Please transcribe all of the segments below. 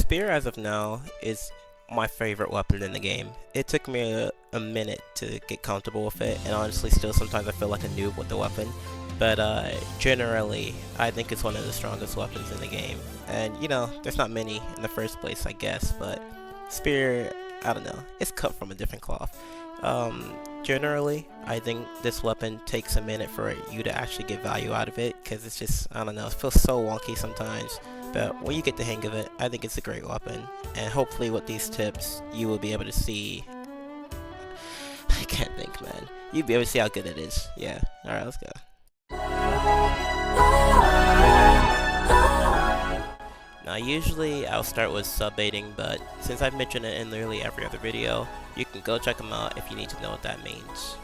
Spear as of now is my favorite weapon in the game. It took me a minute to get comfortable with it, and honestly still sometimes I feel like a noob with the weapon. But generally, I think it's one of the strongest weapons in the game. And you know, there's not many in the first place, I guess, but Spear, I don't know, it's cut from a different cloth. Generally, I think this weapon takes a minute for you to actually get value out of it, because it's just, I don't know, it feels so wonky sometimes. But when you get the hang of it, I think it's a great weapon. And hopefully with these tips, you will be able to see... I can't think, man. You'll be able to see how good it is. Yeah. Alright, let's go. Now usually I'll start with sub-baiting, but since I've mentioned it in literally every other video, you can go check them out if you need to know what that means.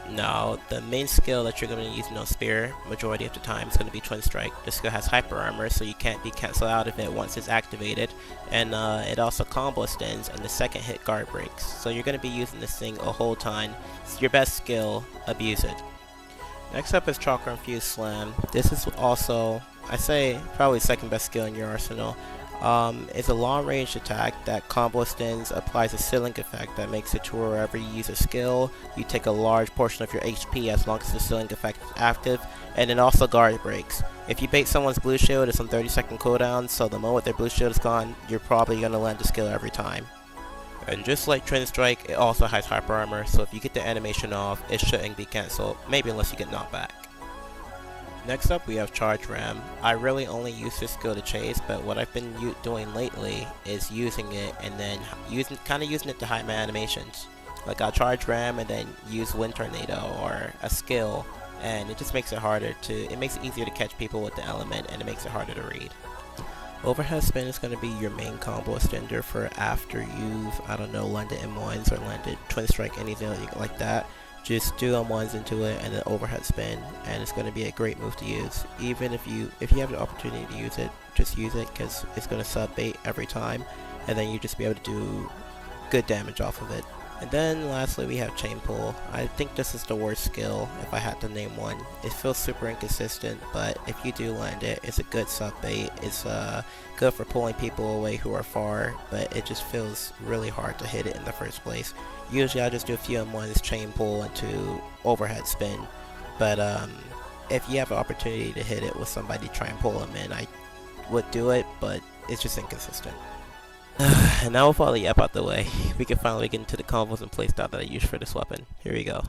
Now, the main skill that you're going to use in Spear, majority of the time, is going to be Twin Strike. The skill has hyper armor, so you can't be cancelled out of it once it's activated, and it also combo extends, and the second hit guard breaks. So you're going to be using this thing a whole ton. It's your best skill, abuse it. Next up is Chakra Infused Slam. This is also, I say, probably second best skill in your arsenal. It's a long range attack that combo extends, applies a ceiling effect that makes it to wherever you use a skill, you take a large portion of your HP as long as the ceiling effect is active, and it also guard breaks. If you bait someone's blue shield, it's on 30-second cooldown, so the moment their blue shield is gone, you're probably going to land the skill every time. And just like Twin Strike, it also has hyper armor, so if you get the animation off, it shouldn't be cancelled, maybe unless you get knocked back. Next up we have Charge Ram. I really only use this skill to chase, but what I've been doing lately is using it and then using it to hide my animations. Like I'll Charge Ram and then use Wind Tornado or a skill, and it just makes it harder to, it makes it easier to catch people with the element, and it makes it harder to read. Overhead Spin is going to be your main combo extender for after you've, I don't know, landed M1s or landed Twin Strike, anything like that. Just do M1s into it and then overhead spin, and it's going to be a great move to use. Even if you have the opportunity to use it, just use it, because it's going to sub bait every time, and then you just be able to do good damage off of it. And then lastly we have Chain Pull. I think this is the worst skill if I had to name one. It feels super inconsistent, but if you do land it, it's a good sub bait. It's good for pulling people away who are far, but it just feels really hard to hit it in the first place. Usually I just do a few M1s, Chain Pull into overhead spin, but if you have an opportunity to hit it with somebody, try and pull them in. I would do it, but it's just inconsistent. And now with all the yap out the way, we can finally get into the combos and playstyle that I use for this weapon. Here we go.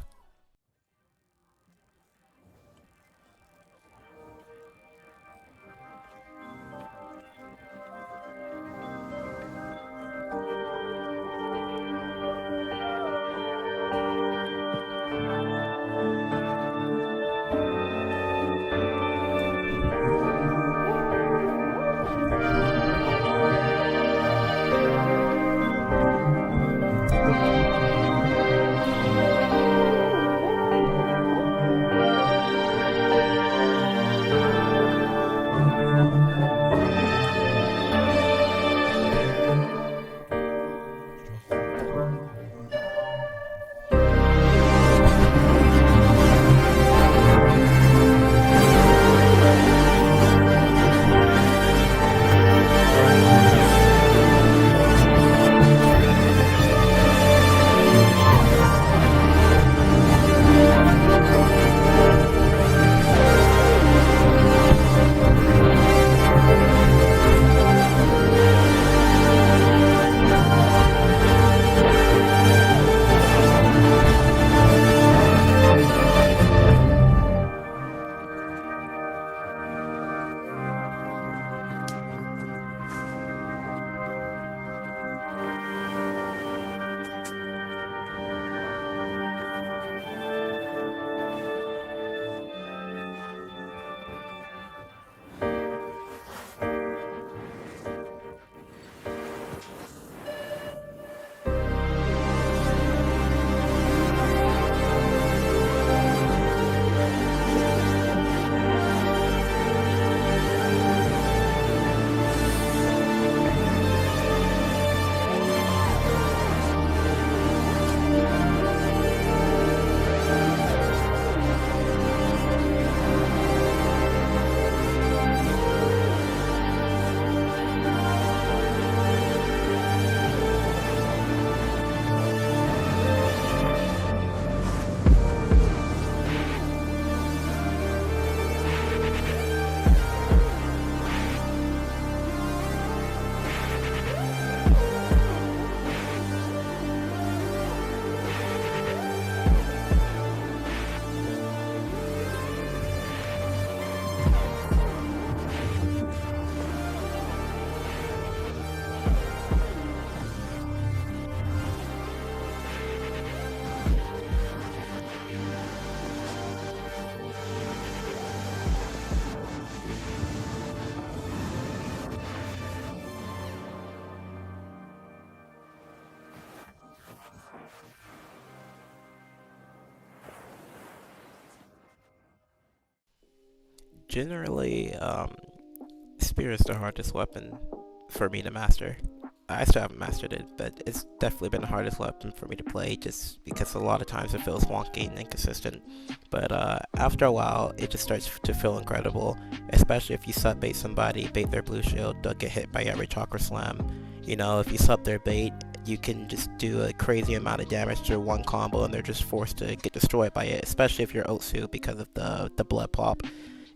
Generally, spear is the hardest weapon for me to master. I still haven't mastered it, but it's definitely been the hardest weapon for me to play just because a lot of times it feels wonky and inconsistent. But after a while, it just starts to feel incredible, especially if you sub bait somebody, bait their blue shield, they'll get hit by every chakra slam. You know, if you sub their bait, you can just do a crazy amount of damage to one combo and they're just forced to get destroyed by it, especially if you're Otsu because of the blood pop.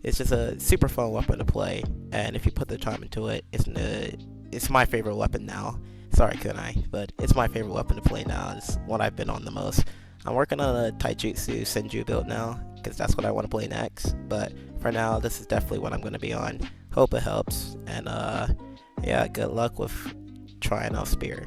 It's just a super fun weapon to play, and if you put the time into it, it's my favorite weapon now. Sorry, Kunai, but it's my favorite weapon to play now. It's what I've been on the most. I'm working on a Taijutsu Senju build now, because that's what I want to play next. But for now, this is definitely what I'm going to be on. Hope it helps, and yeah, good luck with trying out Spear.